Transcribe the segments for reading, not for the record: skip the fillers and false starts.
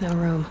No room.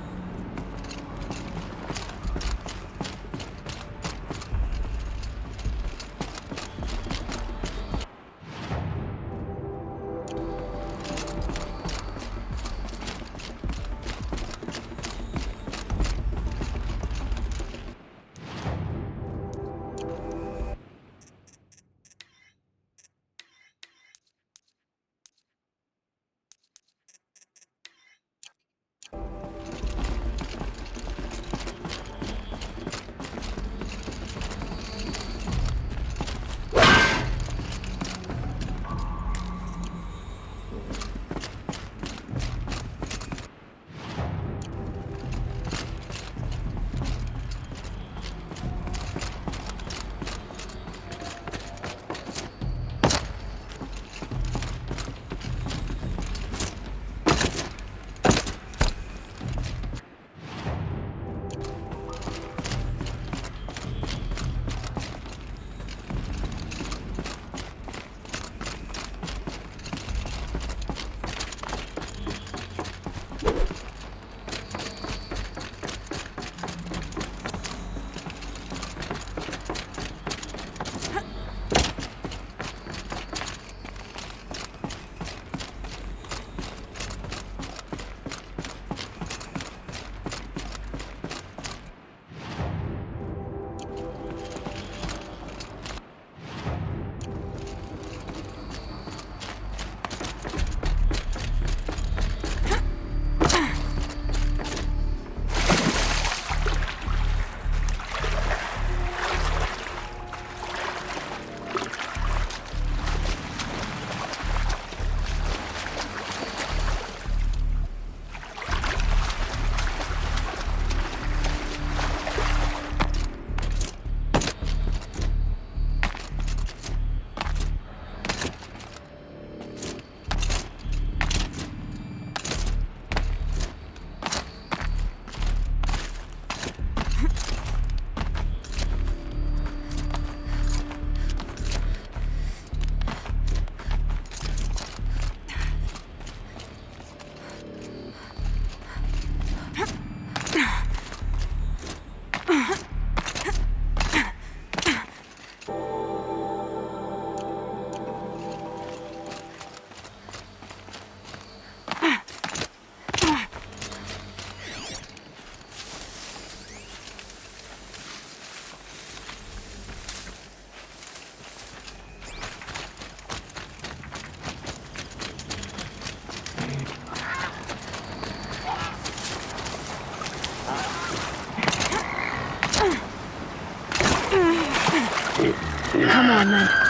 Come on, then.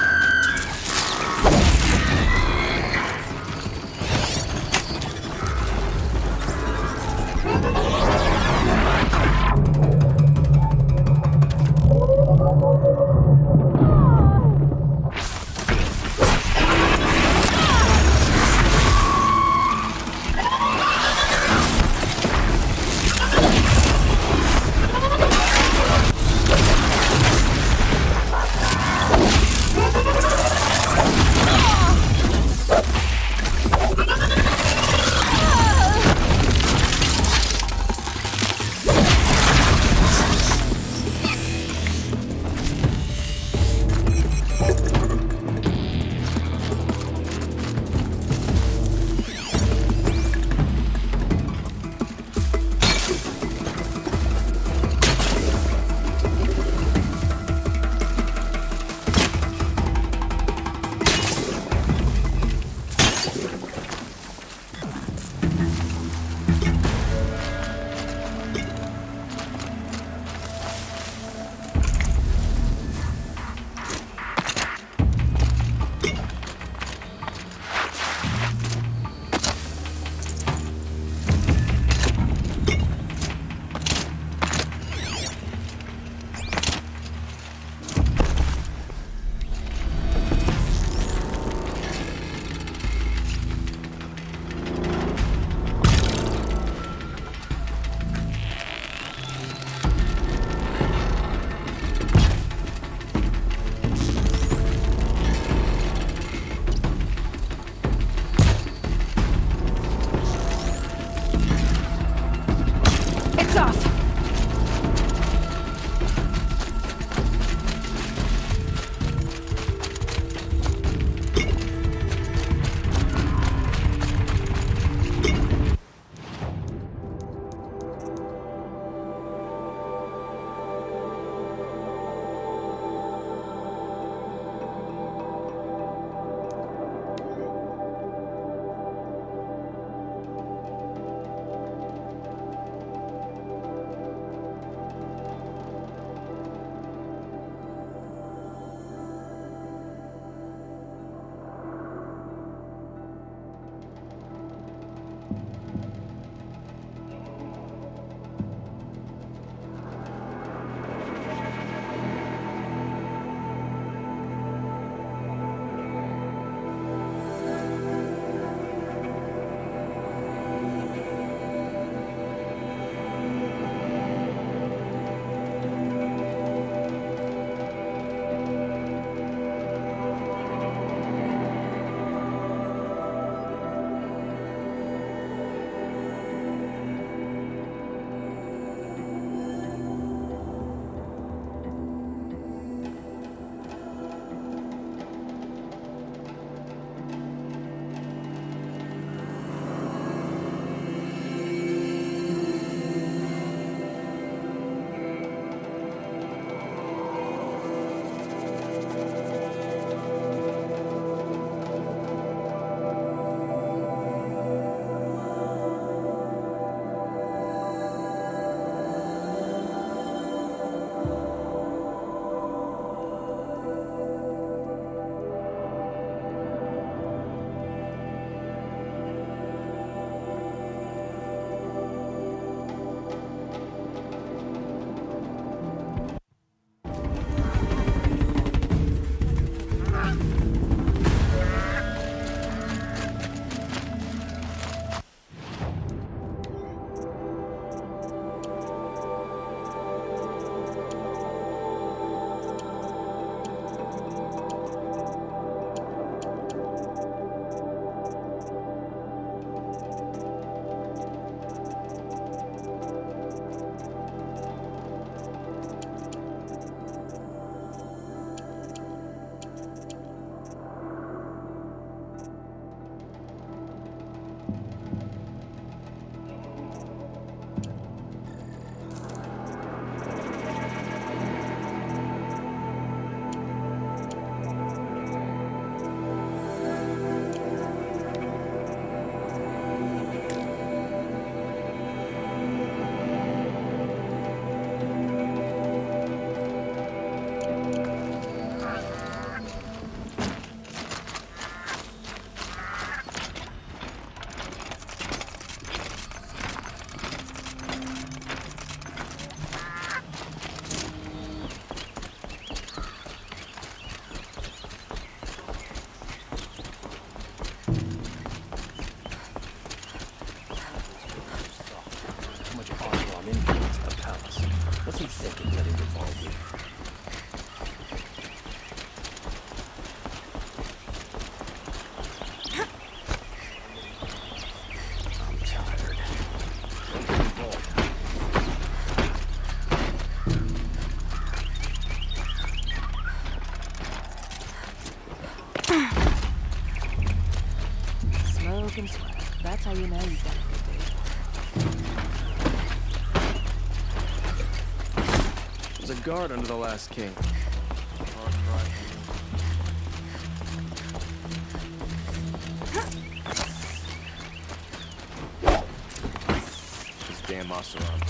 Smoke and sweat. That's how you know you've done a good deed. There's a guard under the last king. This damn Oseram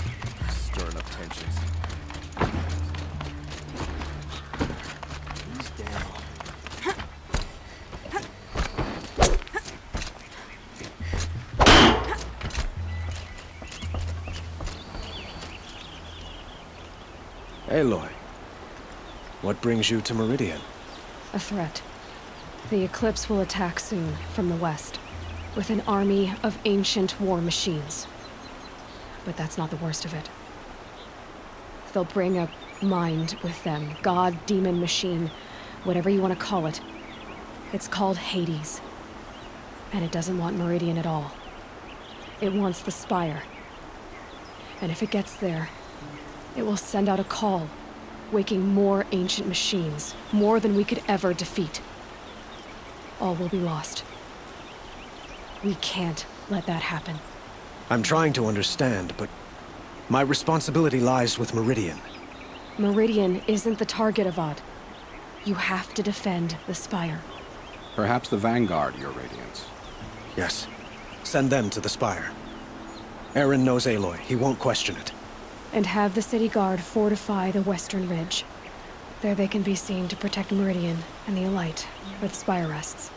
stirring up tensions. These damn... Aloy, what brings you to Meridian? A threat. The Eclipse will attack soon, from the west, with an army of ancient war machines. But that's not the worst of it. They'll bring a mind with them, god, demon, machine, whatever you want to call it. It's called Hades. And it doesn't want Meridian at all. It wants the Spire. And if it gets there, it will send out a call, waking more ancient machines, more than we could ever defeat. All will be lost. We can't let that happen. I'm trying to understand, but my responsibility lies with Meridian. Meridian isn't the target, Avad. You have to defend the Spire. Perhaps the Vanguard, Your Radiance. Yes. Send them to the Spire. Eren knows Aloy. He won't question it. And have the city guard fortify the western ridge. There they can be seen to protect Meridian and the Elite, where the Spire rests.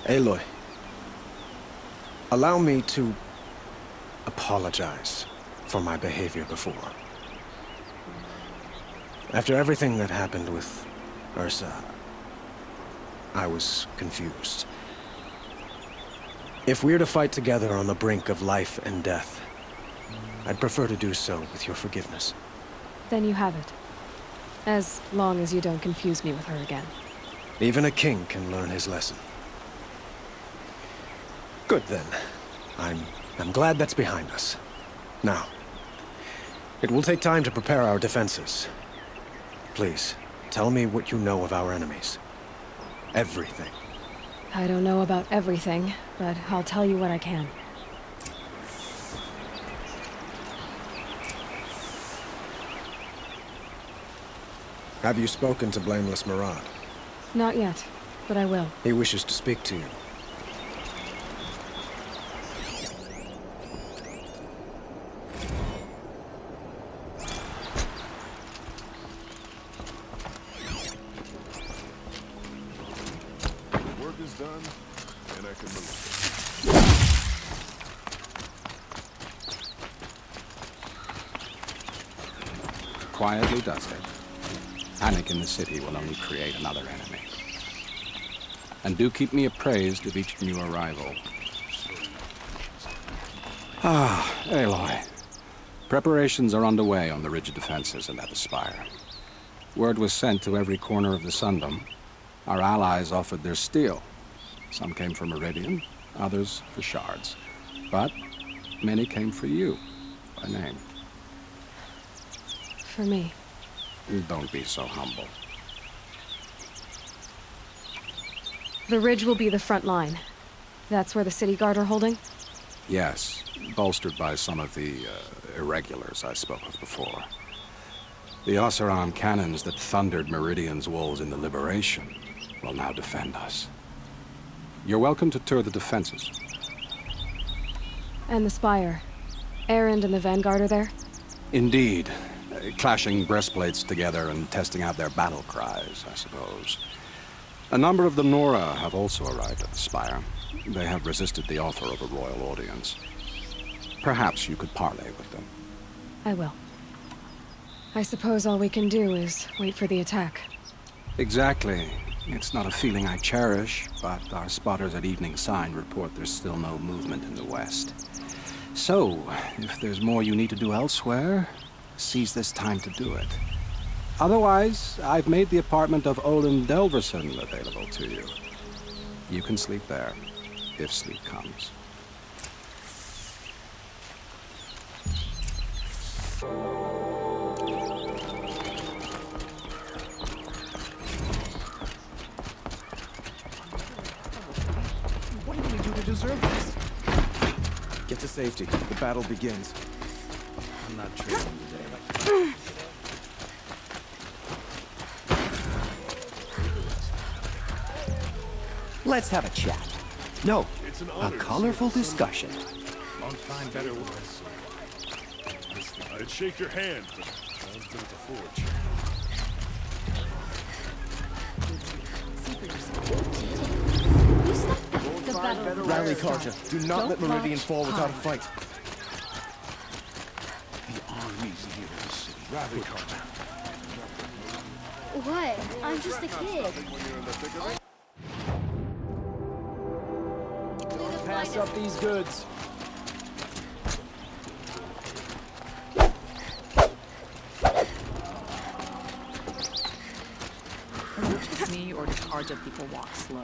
Aloy, allow me to apologize for my behavior before. After everything that happened with Ursa, I was confused. If we're to fight together on the brink of life and death, I'd prefer to do so with your forgiveness. Then you have it. As long as you don't confuse me with her again. Even a king can learn his lesson. Good then. I'm glad that's behind us. Now, it will take time to prepare our defenses. Please, tell me what you know of our enemies. Everything. I don't know about everything, but I'll tell you what I can. Have you spoken to Blameless Murad? Not yet, but I will. He wishes to speak to you. Work is done, and I can move. Quietly does it. Panic in the city will only create another enemy. And do keep me appraised of each new arrival. Ah, Aloy. Preparations are underway on the ridge defenses and at the Spire. Word was sent to every corner of the Sundom. Our allies offered their steel. Some came for Meridian, others for shards. But many came for you, by name. For me. Don't be so humble. The ridge will be the front line. That's where the city guard are holding? Yes, bolstered by some of the irregulars I spoke of before. The Oseram cannons that thundered Meridian's walls in the Liberation will now defend us. You're welcome to tour the defenses. And the Spire. Erend and the Vanguard are there? Indeed. Clashing breastplates together and testing out their battle cries, I suppose. A number of the Nora have also arrived at the Spire. They have resisted the offer of a royal audience. Perhaps you could parley with them. I will. I suppose all we can do is wait for the attack. Exactly. It's not a feeling I cherish, but our spotters at Evening Sign report there's still no movement in the west. So, if there's more you need to do elsewhere, seize this time to do it. Otherwise, I've made the apartment of Olin Delverson available to you. You can sleep there, if sleep comes. What did we do to deserve this? Get to safety. The battle begins. I'm not trading today. Let's have a chat. No, It's an a honor to colorful serve discussion. I'll find better words. I'd shake your hand, but I've been at the forge. Rally, Karja. Do not let Meridian fall without a fight. The army's near the city. Rally, Carter. What? I'm just a kid. Pass up these goods. Is it just me, or do Karja people walk slow?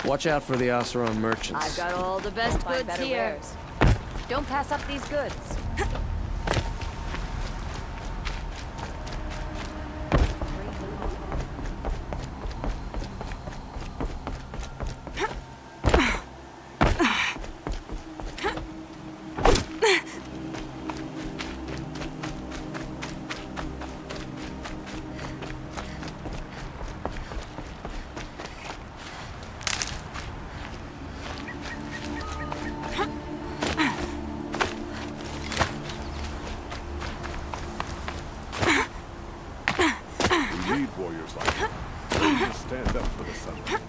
Watch out for the Oseram merchants. I've got all the best Buy goods better here. wares. Don't pass up these goods. We need warriors like you. Those who stand up for the sunlight.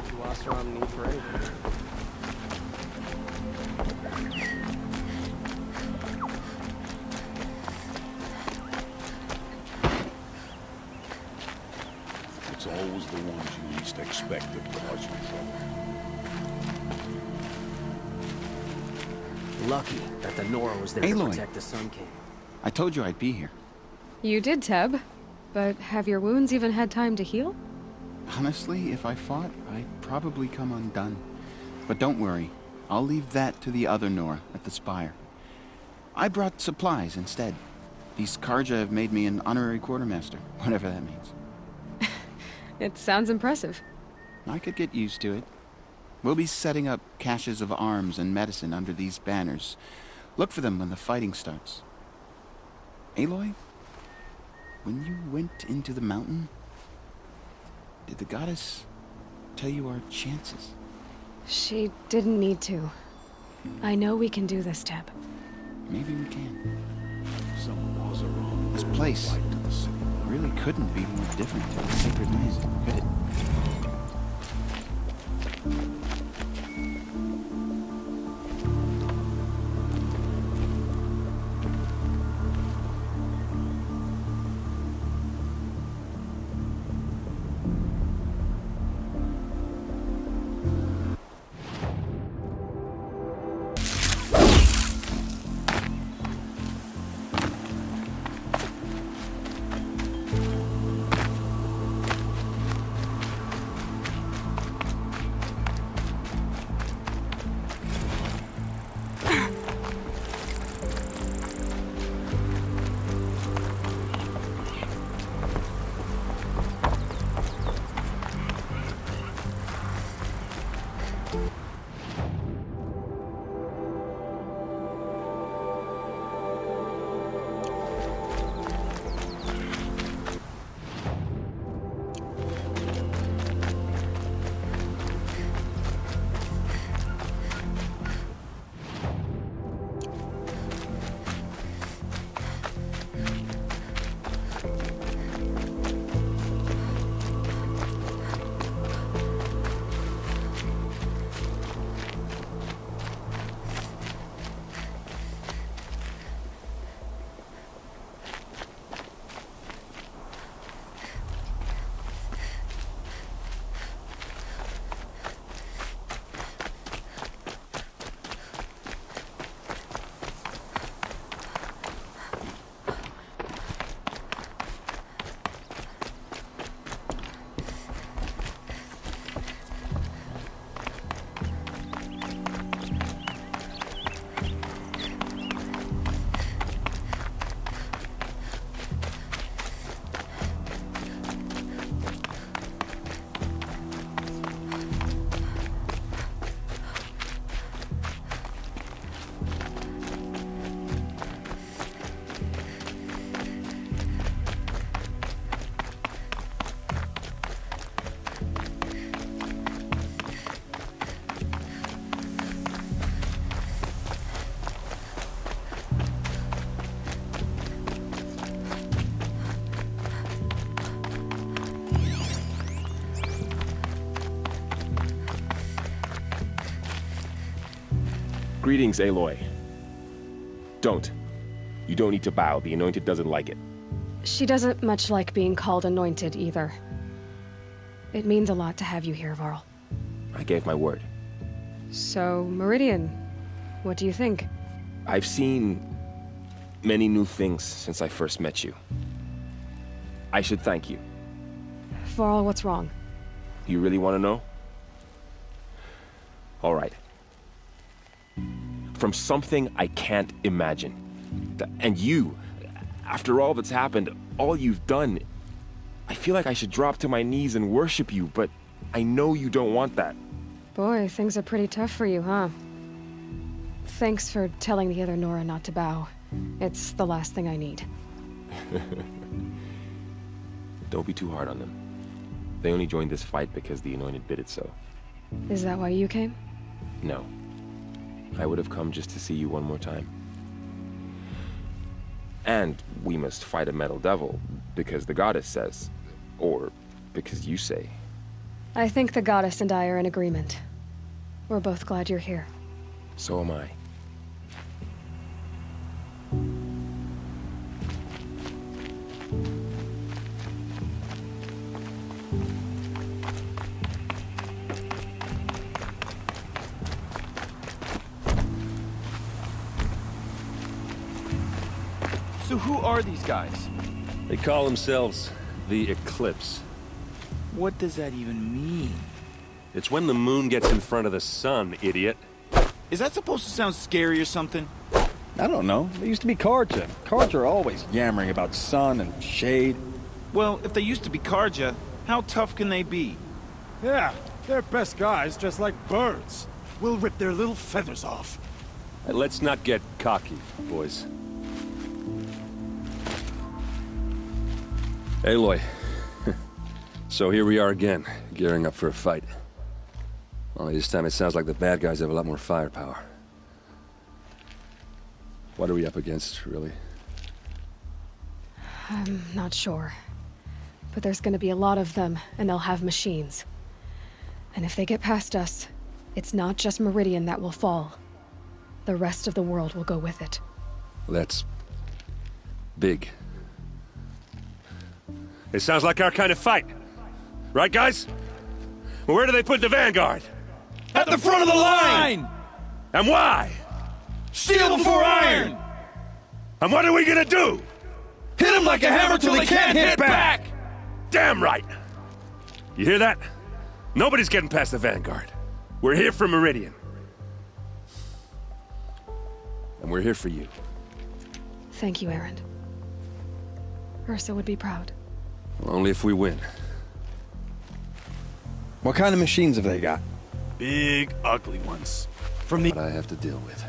Do Oseram need for anything? It's always the ones you least expect that cause you trouble. Lucky that the Nora was there Aloy. to protect the Sun King. I told you I'd be here. You did, Teb. But have your wounds even had time to heal? Honestly, if I fought, I'd probably come undone. But don't worry, I'll leave that to the other Nora at the Spire. I brought supplies instead. These Karja have made me an honorary quartermaster, whatever that means. It sounds impressive. I could get used to it. We'll be setting up caches of arms and medicine under these banners. Look for them when the fighting starts. Aloy, when you went into the mountain, did the goddess tell you our chances? She didn't need to. I know we can do this, Teb. Maybe we can. Some laws are wrong. This place Fight to the city. really couldn't be more different to the Sacred Land, could it? Greetings, Aloy. Don't. You don't need to bow. The Anointed doesn't like it. She doesn't much like being called anointed either. It means a lot to have you here, Varl. I gave my word. So, Meridian, what do you think? I've seen many new things since I first met you. I should thank you. Varl, what's wrong? You really want to know? All right. From something I can't imagine. And you, after all that's happened, all you've done, I feel like I should drop to my knees and worship you, but I know you don't want that. Boy, things are pretty tough for you, huh? Thanks for telling the other Nora not to bow. It's the last thing I need. Don't be too hard on them. They only joined this fight because the Anointed bid it so. Is that why you came? No. I would have come just to see you one more time. And we must fight a metal devil, because the goddess says. Or because you say. I think the goddess and I are in agreement. We're both glad you're here. So am I. So who are these guys? They call themselves the Eclipse. What does that even mean? It's when the moon gets in front of the sun, idiot. Is that supposed to sound scary or something? I don't know. They used to be Carja. Carja are always yammering about sun and shade. Well, if they used to be Carja, how tough can they be? Yeah, They're best guys, just like birds. We'll rip their little feathers off. Let's not get cocky, boys. Aloy. So here we are again, gearing up for a fight. Only this time it sounds like the bad guys have a lot more firepower. What are we up against, really? I'm not sure. But there's gonna be a lot of them, and they'll have machines. And if they get past us, it's not just Meridian that will fall. The rest of the world will go with it. That's big. It sounds like our kind of fight. Right, guys? Well, where do they put the Vanguard? At the front of the line! And why? Steel before iron! And what are we gonna do? Hit them like a hammer till they can't hit back! Damn right! You hear that? Nobody's getting past the Vanguard. We're here for Meridian. And we're here for you. Thank you, Erend. Ursa would be proud. Well, only if we win. What kind of machines have they got? Big, ugly ones. From the... What I have to deal with.